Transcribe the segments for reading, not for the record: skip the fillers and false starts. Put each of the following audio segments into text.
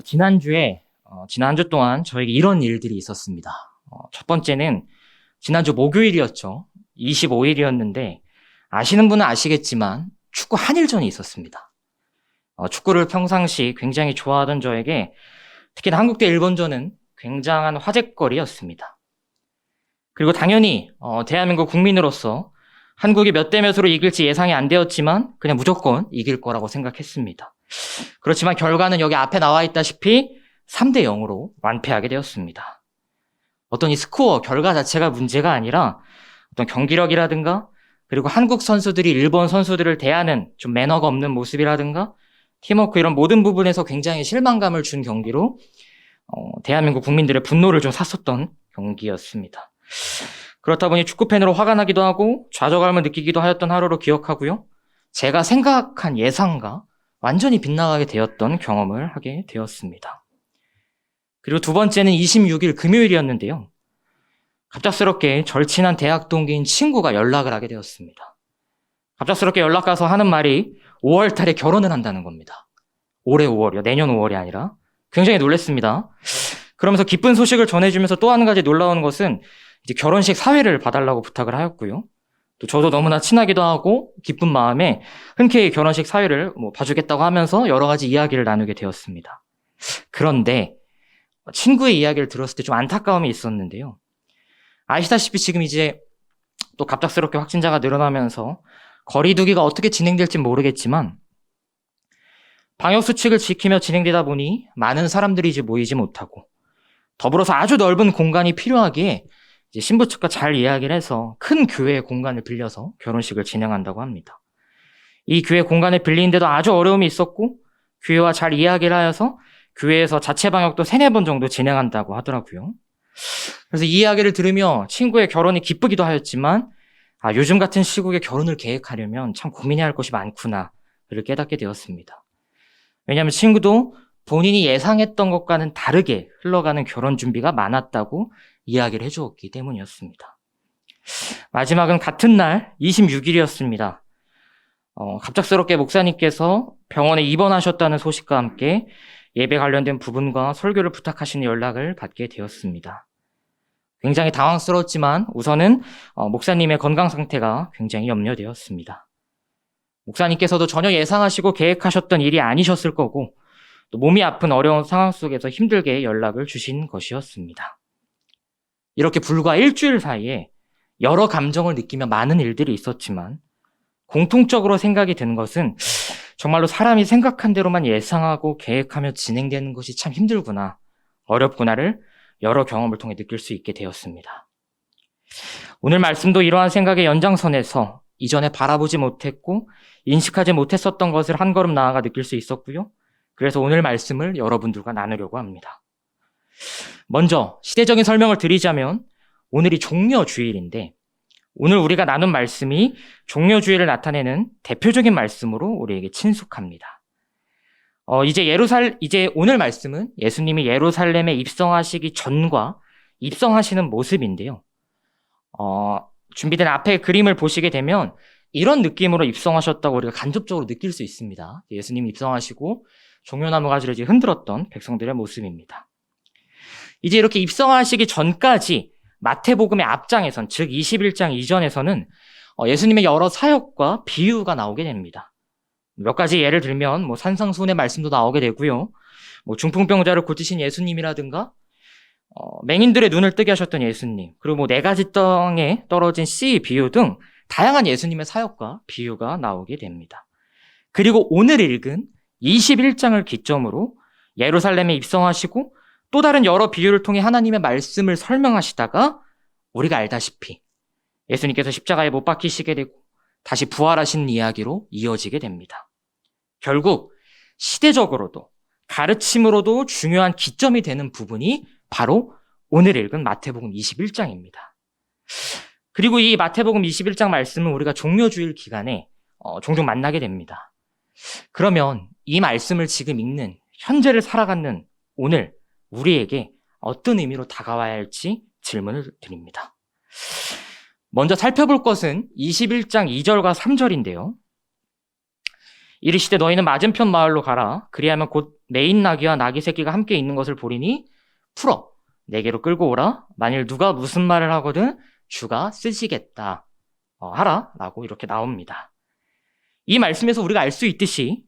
지난 한 주 동안 저에게 이런 일들이 있었습니다. 첫 번째는 지난주 목요일이었죠. 25일이었는데 아시는 분은 아시겠지만 축구 한일전이 있었습니다. 축구를 평상시 굉장히 좋아하던 저에게 특히나 한국 대 일본전은 굉장한 화제거리였습니다. 그리고 당연히 대한민국 국민으로서 한국이 몇 대 몇으로 이길지 예상이 안 되었지만 그냥 무조건 이길 거라고 생각했습니다. 그렇지만 결과는 여기 앞에 나와 있다시피 3대 0으로 완패하게 되었습니다. 어떤 이 스코어 결과 자체가 문제가 아니라 어떤 경기력이라든가 그리고 한국 선수들이 일본 선수들을 대하는 좀 매너가 없는 모습이라든가 팀워크 이런 모든 부분에서 굉장히 실망감을 준 경기로 대한민국 국민들의 분노를 좀 샀었던 경기였습니다. 그렇다 보니 축구팬으로 화가 나기도 하고 좌절감을 느끼기도 하였던 하루로 기억하고요. 제가 생각한 예상과 완전히 빗나가게 되었던 경험을 하게 되었습니다. 그리고 두 번째는 26일 금요일이었는데요. 갑작스럽게 절친한 대학 동기인 친구가 연락을 하게 되었습니다. 갑작스럽게 연락 가서 하는 말이 5월 달에 결혼을 한다는 겁니다. 올해 5월이요. 내년 5월이 아니라. 굉장히 놀랐습니다. 그러면서 기쁜 소식을 전해주면서 또 한 가지 놀라운 것은 이제 결혼식 사회를 봐달라고 부탁을 하였고요. 또 저도 너무나 친하기도 하고 기쁜 마음에 흔쾌히 결혼식 사회를 봐주겠다고 하면서 여러 가지 이야기를 나누게 되었습니다. 그런데 친구의 이야기를 들었을 때 좀 안타까움이 있었는데요. 아시다시피 지금 이제 또 갑작스럽게 확진자가 늘어나면서 거리두기가 어떻게 진행될지 모르겠지만 방역수칙을 지키며 진행되다 보니 많은 사람들이 이제 모이지 못하고 더불어서 아주 넓은 공간이 필요하기에 이제 신부 측과 잘 이야기를 해서 큰 교회의 공간을 빌려서 결혼식을 진행한다고 합니다. 이 교회 공간을 빌리는데도 아주 어려움이 있었고 교회와 잘 이야기를 하여서 교회에서 자체 방역도 3-4번 정도 진행한다고 하더라고요. 그래서 이 이야기를 들으며 친구의 결혼이 기쁘기도 하였지만 요즘 같은 시국에 결혼을 계획하려면 참 고민해야 할 것이 많구나를 깨닫게 되었습니다. 왜냐하면 친구도 본인이 예상했던 것과는 다르게 흘러가는 결혼 준비가 많았다고 이야기를 해주었기 때문이었습니다. 마지막은 같은 날 26일이었습니다. 갑작스럽게 목사님께서 병원에 입원하셨다는 소식과 함께 예배 관련된 부분과 설교를 부탁하시는 연락을 받게 되었습니다. 굉장히 당황스러웠지만 우선은 목사님의 건강 상태가 굉장히 염려되었습니다. 목사님께서도 전혀 예상하시고 계획하셨던 일이 아니셨을 거고 또 몸이 아픈 어려운 상황 속에서 힘들게 연락을 주신 것이었습니다. 이렇게 불과 일주일 사이에 여러 감정을 느끼며 많은 일들이 있었지만 공통적으로 생각이 드는 것은 정말로 사람이 생각한 대로만 예상하고 계획하며 진행되는 것이 참 힘들구나, 어렵구나를 여러 경험을 통해 느낄 수 있게 되었습니다. 오늘 말씀도 이러한 생각의 연장선에서 이전에 바라보지 못했고 인식하지 못했었던 것을 한 걸음 나아가 느낄 수 있었고요. 그래서 오늘 말씀을 여러분들과 나누려고 합니다. 먼저 시대적인 설명을 드리자면 오늘이 종려주일인데 오늘 우리가 나눈 말씀이 종려주일을 나타내는 대표적인 말씀으로 우리에게 친숙합니다. 이제 오늘 말씀은 예수님이 예루살렘에 입성하시기 전과 입성하시는 모습인데요. 준비된 앞에 그림을 보시게 되면 이런 느낌으로 입성하셨다고 우리가 간접적으로 느낄 수 있습니다. 예수님이 입성하시고 종려나무 가지를 이제 흔들었던 백성들의 모습입니다. 이제 이렇게 입성하시기 전까지 마태복음의 앞장에선, 즉 21장 이전에서는 예수님의 여러 사역과 비유가 나오게 됩니다. 몇 가지 예를 들면 산상수훈의 말씀도 나오게 되고요. 중풍병자를 고치신 예수님이라든가 맹인들의 눈을 뜨게 하셨던 예수님, 그리고 4가지 땅에 떨어진 씨 비유 등 다양한 예수님의 사역과 비유가 나오게 됩니다. 그리고 오늘 읽은 21장을 기점으로 예루살렘에 입성하시고 또 다른 여러 비유를 통해 하나님의 말씀을 설명하시다가 우리가 알다시피 예수님께서 십자가에 못 박히시게 되고 다시 부활하신 이야기로 이어지게 됩니다. 결국 시대적으로도 가르침으로도 중요한 기점이 되는 부분이 바로 오늘 읽은 마태복음 21장입니다. 그리고 이 마태복음 21장 말씀은 우리가 종려주일 기간에 종종 만나게 됩니다. 그러면 이 말씀을 지금 읽는 현재를 살아가는 오늘 우리에게 어떤 의미로 다가와야 할지 질문을 드립니다. 먼저 살펴볼 것은 21장 2절과 3절인데요. 이르시되 너희는 맞은편 마을로 가라. 그리하면 곧 메인 나귀와 나귀 새끼가 함께 있는 것을 보리니 풀어 내게로 끌고 오라. 만일 누가 무슨 말을 하거든 주가 쓰시겠다 하라 라고 이렇게 나옵니다. 이 말씀에서 우리가 알 수 있듯이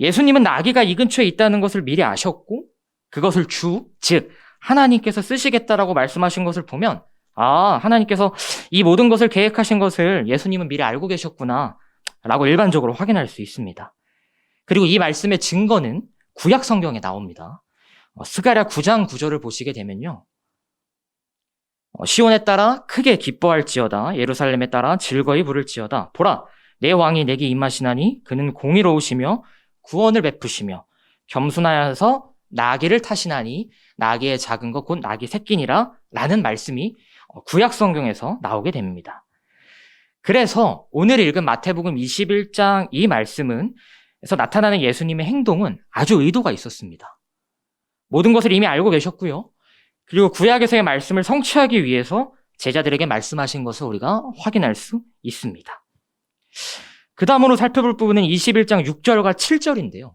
예수님은 나귀가 이 근처에 있다는 것을 미리 아셨고 그것을 주, 즉 하나님께서 쓰시겠다라고 말씀하신 것을 보면 하나님께서 이 모든 것을 계획하신 것을 예수님은 미리 알고 계셨구나 라고 일반적으로 확인할 수 있습니다. 그리고 이 말씀의 증거는 구약 성경에 나옵니다. 스가랴 9장 9절을 보시게 되면요. 시온에 따라 크게 기뻐할지어다. 예루살렘에 따라 즐거이 부를지어다. 보라, 내 왕이 내게 임하시나니 그는 공의로우시며 구원을 베푸시며 겸손하여서 나귀를 타시나니 나귀의 작은 것 곧 나귀 새끼니라 라는 말씀이 구약 성경에서 나오게 됩니다. 그래서 오늘 읽은 마태복음 21장 이 말씀은 에서 나타나는 예수님의 행동은 아주 의도가 있었습니다. 모든 것을 이미 알고 계셨고요. 그리고 구약에서의 말씀을 성취하기 위해서 제자들에게 말씀하신 것을 우리가 확인할 수 있습니다. 그 다음으로 살펴볼 부분은 21장 6절과 7절인데요.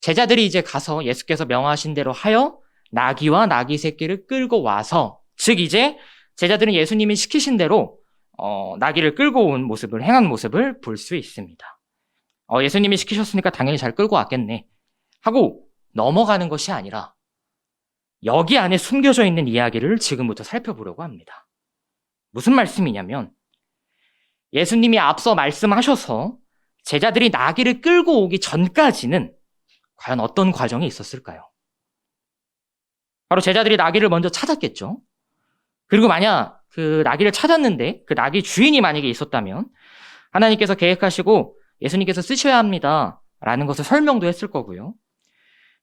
제자들이 이제 가서 예수께서 명하신 대로 하여 나귀와 나귀 새끼를 끌고 와서, 즉 이제 제자들은 예수님이 시키신 대로 나귀를 끌고 온 모습을, 행한 모습을 볼 수 있습니다. 예수님이 시키셨으니까 당연히 잘 끌고 왔겠네 하고 넘어가는 것이 아니라 여기 안에 숨겨져 있는 이야기를 지금부터 살펴보려고 합니다. 무슨 말씀이냐면 예수님이 앞서 말씀하셔서 제자들이 나귀를 끌고 오기 전까지는 과연 어떤 과정이 있었을까요? 바로 제자들이 나귀를 먼저 찾았겠죠. 그리고 만약 그 나귀를 찾았는데 그 나귀 주인이 만약에 있었다면 하나님께서 계획하시고 예수님께서 쓰셔야 합니다 라는 것을 설명도 했을 거고요.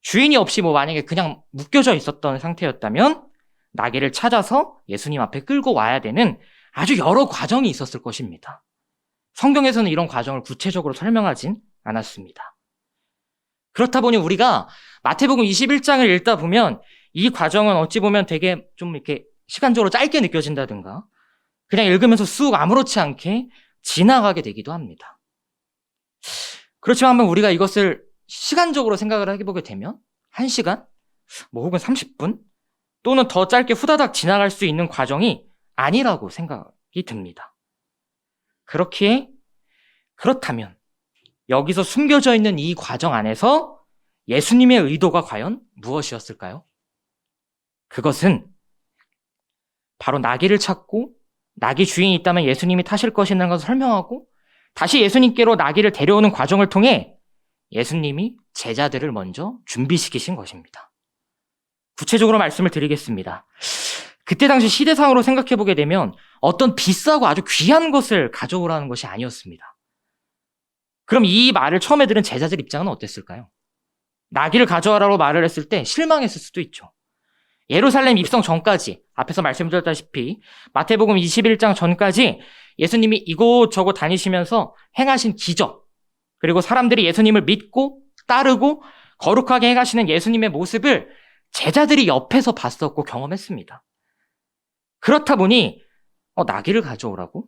주인이 없이 만약에 그냥 묶여져 있었던 상태였다면 나귀를 찾아서 예수님 앞에 끌고 와야 되는 아주 여러 과정이 있었을 것입니다. 성경에서는 이런 과정을 구체적으로 설명하진 않았습니다. 그렇다 보니 우리가 마태복음 21장을 읽다 보면 이 과정은 어찌 보면 되게 좀 이렇게 시간적으로 짧게 느껴진다든가 그냥 읽으면서 쑥 아무렇지 않게 지나가게 되기도 합니다. 그렇지만 한번 우리가 이것을 시간적으로 생각을 해보게 되면 1시간? 혹은 30분? 또는 더 짧게 후다닥 지나갈 수 있는 과정이 아니라고 생각이 듭니다. 그렇다면 여기서 숨겨져 있는 이 과정 안에서 예수님의 의도가 과연 무엇이었을까요? 그것은 바로 나귀를 찾고 나귀 주인이 있다면 예수님이 타실 것이라는 것을 설명하고 다시 예수님께로 나귀를 데려오는 과정을 통해 예수님이 제자들을 먼저 준비시키신 것입니다. 구체적으로 말씀을 드리겠습니다. 그때 당시 시대상으로 생각해보게 되면 어떤 비싸고 아주 귀한 것을 가져오라는 것이 아니었습니다. 그럼 이 말을 처음에 들은 제자들 입장은 어땠을까요? 나귀를 가져와라고 말을 했을 때 실망했을 수도 있죠. 예루살렘 입성 전까지, 앞에서 말씀드렸다시피 마태복음 21장 전까지 예수님이 이곳저곳 다니시면서 행하신 기적, 그리고 사람들이 예수님을 믿고 따르고 거룩하게 행하시는 예수님의 모습을 제자들이 옆에서 봤었고 경험했습니다. 그렇다 보니 나귀를 가져오라고?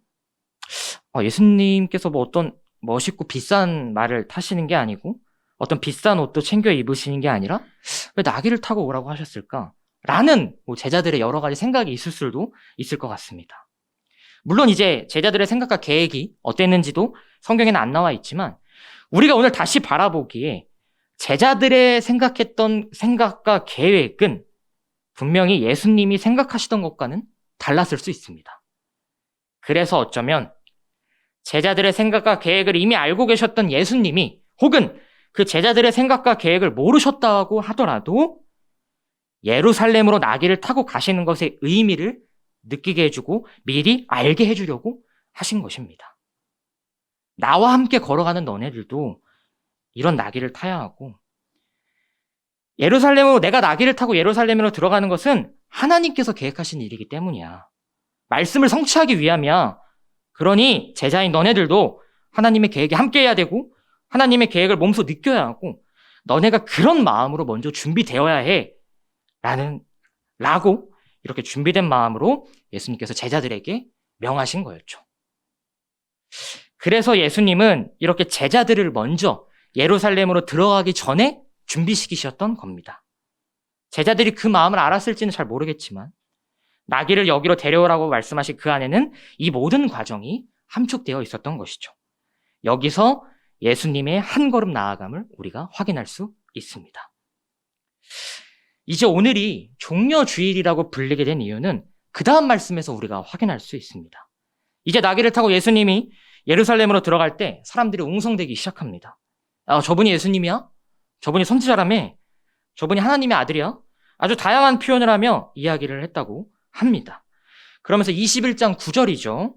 예수님께서 어떤 멋있고 비싼 말을 타시는 게 아니고 어떤 비싼 옷도 챙겨 입으시는 게 아니라 왜 나귀를 타고 오라고 하셨을까? 라는 제자들의 여러 가지 생각이 있을 수도 있을 것 같습니다. 물론 이제 제자들의 생각과 계획이 어땠는지도 성경에는 안 나와 있지만 우리가 오늘 다시 바라보기에 제자들의 생각했던 생각과 계획은 분명히 예수님이 생각하시던 것과는 달랐을 수 있습니다. 그래서 어쩌면 제자들의 생각과 계획을 이미 알고 계셨던 예수님이 혹은 그 제자들의 생각과 계획을 모르셨다고 하더라도 예루살렘으로 나귀를 타고 가시는 것의 의미를 느끼게 해주고 미리 알게 해주려고 하신 것입니다. 나와 함께 걸어가는 너네들도 이런 나귀를 타야 하고 예루살렘으로 내가 나귀를 타고 예루살렘으로 들어가는 것은 하나님께서 계획하신 일이기 때문이야. 말씀을 성취하기 위함이야. 그러니 제자인 너네들도 하나님의 계획에 함께해야 되고 하나님의 계획을 몸소 느껴야 하고 너네가 그런 마음으로 먼저 준비되어야 해. 라고 이렇게 준비된 마음으로 예수님께서 제자들에게 명하신 거였죠. 그래서 예수님은 이렇게 제자들을 먼저 예루살렘으로 들어가기 전에 준비시키셨던 겁니다. 제자들이 그 마음을 알았을지는 잘 모르겠지만 나귀를 여기로 데려오라고 말씀하신 그 안에는 이 모든 과정이 함축되어 있었던 것이죠. 여기서 예수님의 한 걸음 나아감을 우리가 확인할 수 있습니다. 이제 오늘이 종려주일이라고 불리게 된 이유는 그 다음 말씀에서 우리가 확인할 수 있습니다. 이제 나귀를 타고 예수님이 예루살렘으로 들어갈 때 사람들이 웅성대기 시작합니다. 저분이 예수님이야? 저분이 선지자라며? 저분이 하나님의 아들이야? 아주 다양한 표현을 하며 이야기를 했다고 합니다. 그러면서 21장 9절이죠.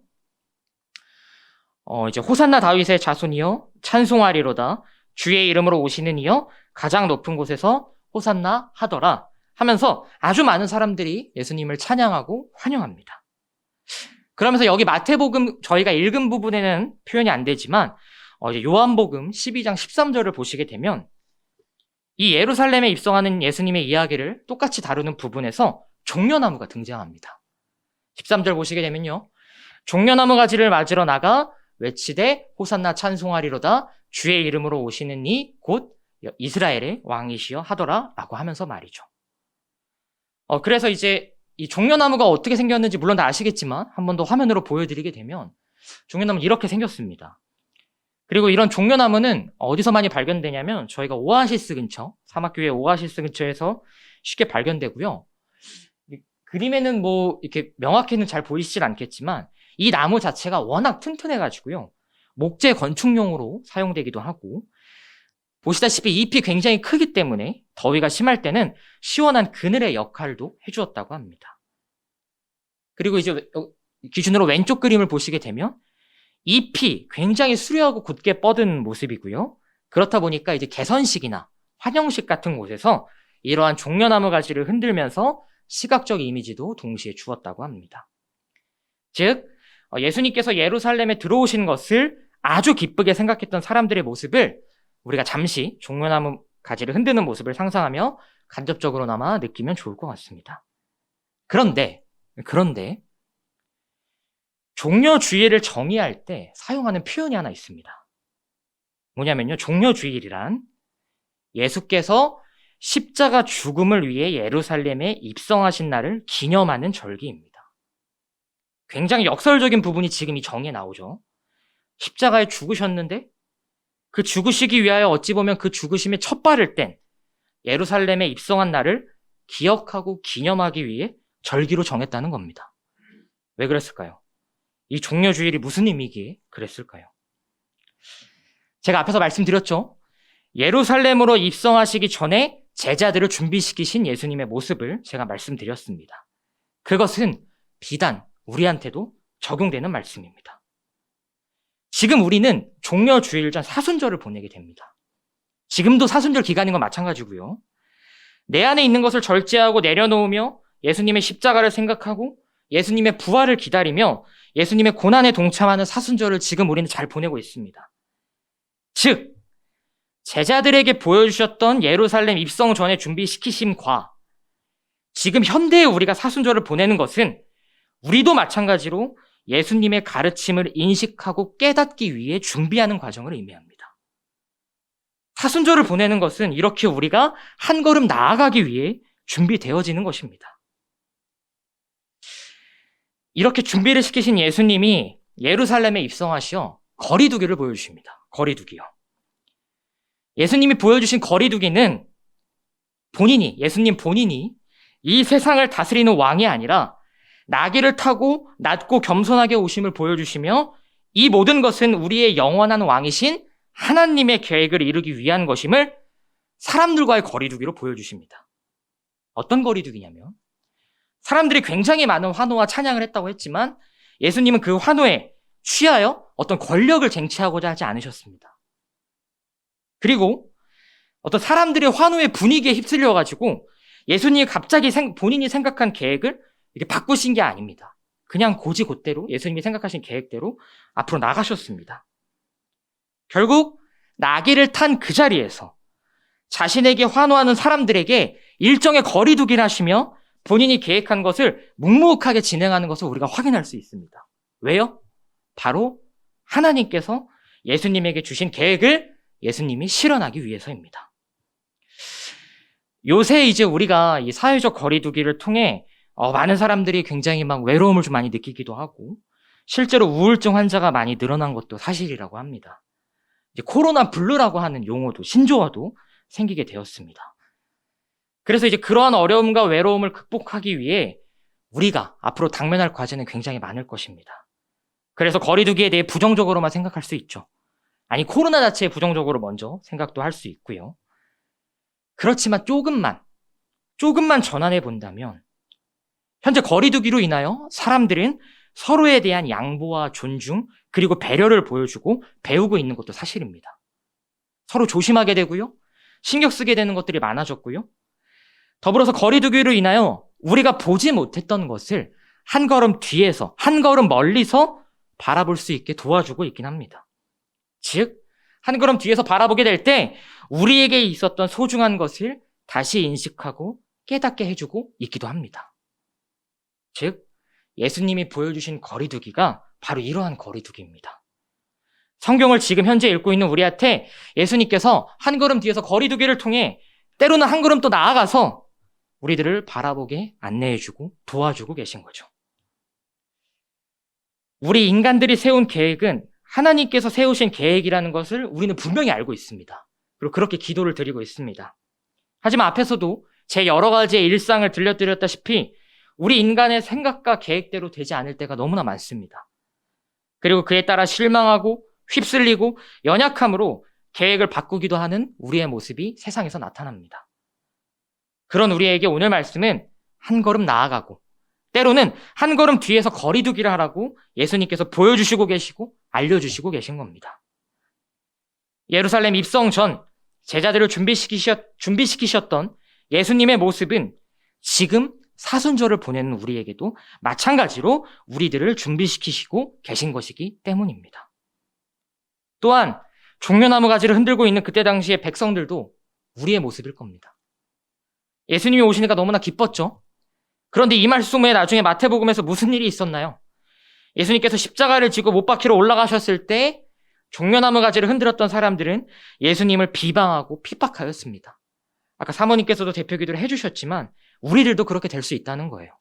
이제 호산나 다윗의 자손이여 찬송하리로다 주의 이름으로 오시는 이여 가장 높은 곳에서 호산나 하더라 하면서 아주 많은 사람들이 예수님을 찬양하고 환영합니다. 그러면서 여기 마태복음 저희가 읽은 부분에는 표현이 안 되지만 이제 요한복음 12장 13절을 보시게 되면 이 예루살렘에 입성하는 예수님의 이야기를 똑같이 다루는 부분에서 종려나무가 등장합니다. 13절 보시게 되면요. 종려나무 가지를 맞으러 나가 외치되 호산나 찬송하리로다 주의 이름으로 오시는 이 곧 이스라엘의 왕이시여 하더라 라고 하면서 말이죠. 그래서 이제 이 종려나무가 어떻게 생겼는지 물론 다 아시겠지만 한 번 더 화면으로 보여드리게 되면 종려나무는 이렇게 생겼습니다. 그리고 이런 종려나무는 어디서 많이 발견되냐면 저희가 오아시스 근처, 사막교회 오아시스 근처에서 쉽게 발견되고요. 그림에는 뭐 이렇게 명확히는 잘 보이시질 않겠지만 이 나무 자체가 워낙 튼튼해가지고요. 목재 건축용으로 사용되기도 하고 보시다시피 잎이 굉장히 크기 때문에 더위가 심할 때는 시원한 그늘의 역할도 해주었다고 합니다. 그리고 이제 기준으로 왼쪽 그림을 보시게 되면 잎이 굉장히 수려하고 굳게 뻗은 모습이고요. 그렇다 보니까 이제 개선식이나 환영식 같은 곳에서 이러한 종려나무 가지를 흔들면서 시각적 이미지도 동시에 주었다고 합니다. 즉 예수님께서 예루살렘에 들어오신 것을 아주 기쁘게 생각했던 사람들의 모습을 우리가 잠시 종려나무 가지를 흔드는 모습을 상상하며 간접적으로나마 느끼면 좋을 것 같습니다. 그런데 종려주일을 정의할 때 사용하는 표현이 하나 있습니다. 뭐냐면요. 종려주일이란 예수께서 십자가 죽음을 위해 예루살렘에 입성하신 날을 기념하는 절기입니다. 굉장히 역설적인 부분이 지금 이 정의에 나오죠. 십자가에 죽으셨는데 그 죽으시기 위하여 어찌 보면 그 죽으심의 첫 발을 뗀 예루살렘에 입성한 날을 기억하고 기념하기 위해 절기로 정했다는 겁니다. 왜 그랬을까요? 이 종려주일이 무슨 의미기에 그랬을까요? 제가 앞에서 말씀드렸죠. 예루살렘으로 입성하시기 전에 제자들을 준비시키신 예수님의 모습을 제가 말씀드렸습니다. 그것은 비단 우리한테도 적용되는 말씀입니다. 지금 우리는 종려주일 전 사순절을 보내게 됩니다. 지금도 사순절 기간인 건 마찬가지고요. 내 안에 있는 것을 절제하고 내려놓으며 예수님의 십자가를 생각하고 예수님의 부활을 기다리며 예수님의 고난에 동참하는 사순절을 지금 우리는 잘 보내고 있습니다. 즉, 제자들에게 보여주셨던 예루살렘 입성 전에 준비시키심과 지금 현대에 우리가 사순절을 보내는 것은 우리도 마찬가지로 예수님의 가르침을 인식하고 깨닫기 위해 준비하는 과정을 의미합니다. 사순절을 보내는 것은 이렇게 우리가 한 걸음 나아가기 위해 준비되어지는 것입니다. 이렇게 준비를 시키신 예수님이 예루살렘에 입성하시어 거리두기를 보여주십니다. 거리두기요. 예수님이 보여주신 거리두기는 예수님 본인이 이 세상을 다스리는 왕이 아니라 나귀를 타고 낮고 겸손하게 오심을 보여주시며 이 모든 것은 우리의 영원한 왕이신 하나님의 계획을 이루기 위한 것임을 사람들과의 거리두기로 보여주십니다. 어떤 거리두기냐면 사람들이 굉장히 많은 환호와 찬양을 했다고 했지만 예수님은 그 환호에 취하여 어떤 권력을 쟁취하고자 하지 않으셨습니다. 그리고 어떤 사람들의 환호의 분위기에 휩쓸려가지고 예수님이 갑자기 본인이 생각한 계획을 이렇게 바꾸신 게 아닙니다. 그냥 곧대로 예수님이 생각하신 계획대로 앞으로 나가셨습니다. 결국 나귀를 탄 그 자리에서 자신에게 환호하는 사람들에게 일정의 거리두기를 하시며 본인이 계획한 것을 묵묵하게 진행하는 것을 우리가 확인할 수 있습니다. 왜요? 바로 하나님께서 예수님에게 주신 계획을 예수님이 실현하기 위해서입니다. 요새 이제 우리가 이 사회적 거리두기를 통해 많은 사람들이 굉장히 막 외로움을 좀 많이 느끼기도 하고 실제로 우울증 환자가 많이 늘어난 것도 사실이라고 합니다. 이제 코로나 블루라고 하는 용어도 신조어도 생기게 되었습니다. 그래서 이제 그러한 어려움과 외로움을 극복하기 위해 우리가 앞으로 당면할 과제는 굉장히 많을 것입니다. 그래서 거리두기에 대해 부정적으로만 생각할 수 있죠. 아니, 코로나 자체에 부정적으로 먼저 생각도 할 수 있고요. 그렇지만 조금만 전환해 본다면 현재 거리두기로 인하여 사람들은 서로에 대한 양보와 존중 그리고 배려를 보여주고 배우고 있는 것도 사실입니다. 서로 조심하게 되고요. 신경 쓰게 되는 것들이 많아졌고요. 더불어서 거리두기로 인하여 우리가 보지 못했던 것을 한 걸음 뒤에서, 한 걸음 멀리서 바라볼 수 있게 도와주고 있긴 합니다. 즉, 한 걸음 뒤에서 바라보게 될 때 우리에게 있었던 소중한 것을 다시 인식하고 깨닫게 해주고 있기도 합니다. 즉, 예수님이 보여주신 거리두기가 바로 이러한 거리두기입니다. 성경을 지금 현재 읽고 있는 우리한테 예수님께서 한 걸음 뒤에서 거리두기를 통해 때로는 한 걸음 또 나아가서 우리들을 바라보게 안내해주고 도와주고 계신 거죠. 우리 인간들이 세운 계획은 하나님께서 세우신 계획이라는 것을 우리는 분명히 알고 있습니다. 그리고 그렇게 기도를 드리고 있습니다. 하지만 앞에서도 제 여러 가지의 일상을 들려드렸다시피 우리 인간의 생각과 계획대로 되지 않을 때가 너무나 많습니다. 그리고 그에 따라 실망하고 휩쓸리고 연약함으로 계획을 바꾸기도 하는 우리의 모습이 세상에서 나타납니다. 그런 우리에게 오늘 말씀은 한 걸음 나아가고 때로는 한 걸음 뒤에서 거리두기를 하라고 예수님께서 보여주시고 계시고 알려주시고 계신 겁니다. 예루살렘 입성 전 제자들을 준비시키셨던 예수님의 모습은 지금 사순절을 보내는 우리에게도 마찬가지로 우리들을 준비시키시고 계신 것이기 때문입니다. 또한 종려나무 가지를 흔들고 있는 그때 당시의 백성들도 우리의 모습일 겁니다. 예수님이 오시니까 너무나 기뻤죠. 그런데 이 말씀에 나중에 마태복음에서 무슨 일이 있었나요? 예수님께서 십자가를 지고 못 박히러 올라가셨을 때 종려나무 가지를 흔들었던 사람들은 예수님을 비방하고 핍박하였습니다. 아까 사모님께서도 대표 기도를 해주셨지만 우리들도 그렇게 될 수 있다는 거예요.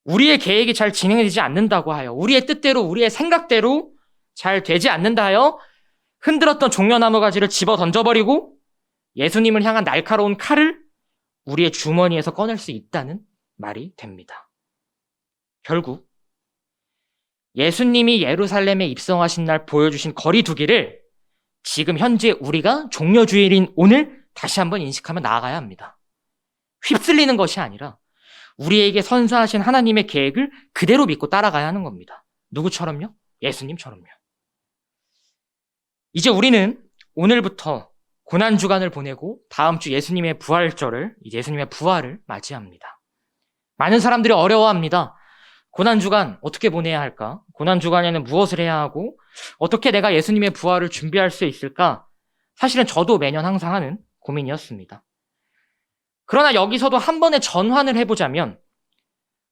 우리의 계획이 잘 진행되지 않는다고 하여 우리의 뜻대로 우리의 생각대로 잘 되지 않는다 하여 흔들었던 종려나무 가지를 집어 던져버리고 예수님을 향한 날카로운 칼을 우리의 주머니에서 꺼낼 수 있다는 말이 됩니다. 결국 예수님이 예루살렘에 입성하신 날 보여주신 거리두기를 지금 현재 우리가 종려주일인 오늘 다시 한번 인식하며 나아가야 합니다. 휩쓸리는 것이 아니라 우리에게 선사하신 하나님의 계획을 그대로 믿고 따라가야 하는 겁니다. 누구처럼요? 예수님처럼요. 이제 우리는 오늘부터 고난주간을 보내고 다음 주 예수님의 부활절을, 예수님의 부활을 맞이합니다. 많은 사람들이 어려워합니다. 고난주간 어떻게 보내야 할까? 고난주간에는 무엇을 해야 하고 어떻게 내가 예수님의 부활을 준비할 수 있을까? 사실은 저도 매년 항상 하는 고민이었습니다. 그러나 여기서도 한 번의 전환을 해보자면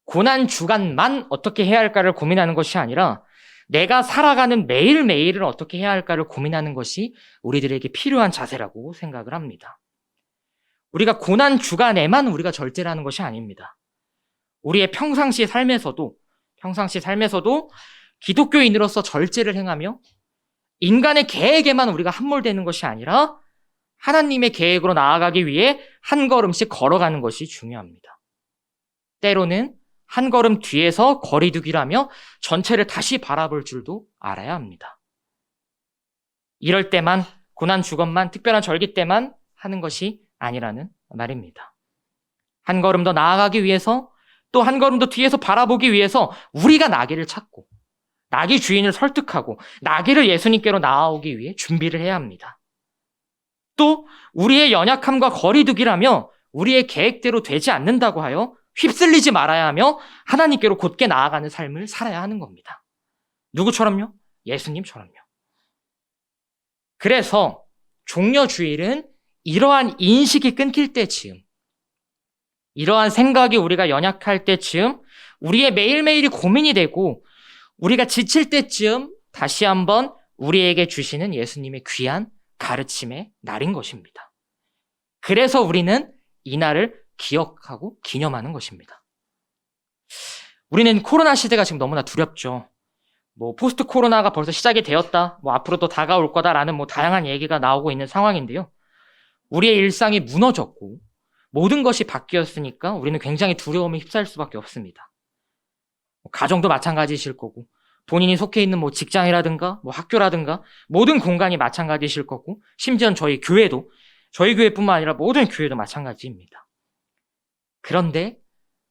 고난주간만 어떻게 해야 할까를 고민하는 것이 아니라 내가 살아가는 매일매일을 어떻게 해야 할까를 고민하는 것이 우리들에게 필요한 자세라고 생각을 합니다. 우리가 고난주간에만 우리가 절제를 하는 것이 아닙니다. 우리의 평상시 삶에서도 기독교인으로서 절제를 행하며 인간의 계획에만 우리가 함몰되는 것이 아니라 하나님의 계획으로 나아가기 위해 한 걸음씩 걸어가는 것이 중요합니다. 때로는 한 걸음 뒤에서 거리두기라며 전체를 다시 바라볼 줄도 알아야 합니다. 이럴 때만, 고난주간만, 특별한 절기 때만 하는 것이 아니라는 말입니다. 한 걸음 더 나아가기 위해서 또 한 걸음 더 뒤에서 바라보기 위해서 우리가 나귀를 찾고 나귀 주인을 설득하고 나귀를 예수님께로 나아오기 위해 준비를 해야 합니다. 또 우리의 연약함과 거리두기라며 우리의 계획대로 되지 않는다고 하여 휩쓸리지 말아야 하며 하나님께로 곧게 나아가는 삶을 살아야 하는 겁니다. 누구처럼요? 예수님처럼요. 그래서 종려주일은 이러한 인식이 끊길 때쯤 이러한 생각이 우리가 연약할 때쯤, 우리의 매일매일이 고민이 되고 우리가 지칠 때쯤 다시 한번 우리에게 주시는 예수님의 귀한 가르침의 날인 것입니다. 그래서 우리는 이 날을 기억하고 기념하는 것입니다. 우리는 코로나 시대가 지금 너무나 두렵죠. 포스트 코로나가 벌써 시작이 되었다, 앞으로 또 다가올 거다라는 다양한 얘기가 나오고 있는 상황인데요. 우리의 일상이 무너졌고 모든 것이 바뀌었으니까 우리는 굉장히 두려움에 휩싸일 수밖에 없습니다. 가정도 마찬가지실 거고, 본인이 속해 있는 직장이라든가 학교라든가 모든 공간이 마찬가지실 거고, 심지어 저희 교회도, 저희 교회뿐만 아니라 모든 교회도 마찬가지입니다. 그런데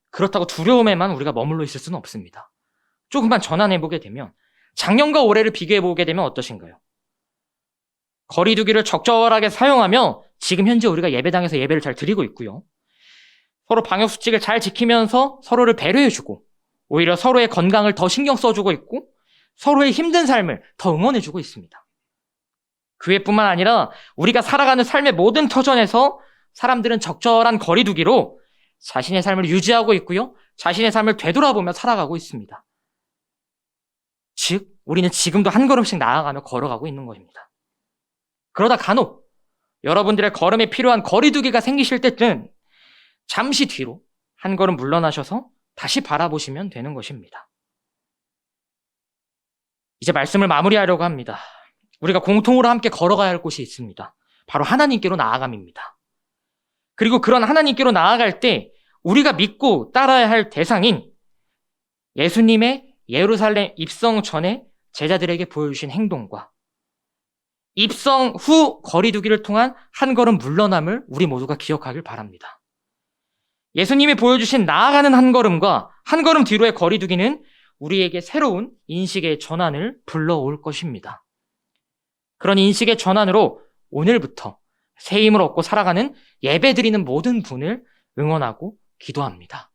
그렇다고 두려움에만 우리가 머물러 있을 수는 없습니다. 조금만 전환해보게 되면, 작년과 올해를 비교해보게 되면 어떠신가요? 거리두기를 적절하게 사용하며 지금 현재 우리가 예배당에서 예배를 잘 드리고 있고요. 서로 방역수칙을 잘 지키면서 서로를 배려해주고, 오히려 서로의 건강을 더 신경 써주고 있고, 서로의 힘든 삶을 더 응원해주고 있습니다. 교회뿐만 아니라 우리가 살아가는 삶의 모든 터전에서 사람들은 적절한 거리두기로 자신의 삶을 유지하고 있고요. 자신의 삶을 되돌아보며 살아가고 있습니다. 즉, 우리는 지금도 한 걸음씩 나아가며 걸어가고 있는 것입니다. 그러다 간혹 여러분들의 걸음에 필요한 거리두기가 생기실 때는 잠시 뒤로 한 걸음 물러나셔서 다시 바라보시면 되는 것입니다. 이제 말씀을 마무리하려고 합니다. 우리가 공통으로 함께 걸어가야 할 곳이 있습니다. 바로 하나님께로 나아감입니다. 그리고 그런 하나님께로 나아갈 때 우리가 믿고 따라야 할 대상인 예수님의 예루살렘 입성 전에 제자들에게 보여주신 행동과 입성 후 거리두기를 통한 한 걸음 물러남을 우리 모두가 기억하길 바랍니다. 예수님이 보여주신 나아가는 한 걸음과 한 걸음 뒤로의 거리두기는 우리에게 새로운 인식의 전환을 불러올 것입니다. 그런 인식의 전환으로 오늘부터 새 힘을 얻고 살아가는 예배드리는 모든 분을 응원하고 기도합니다.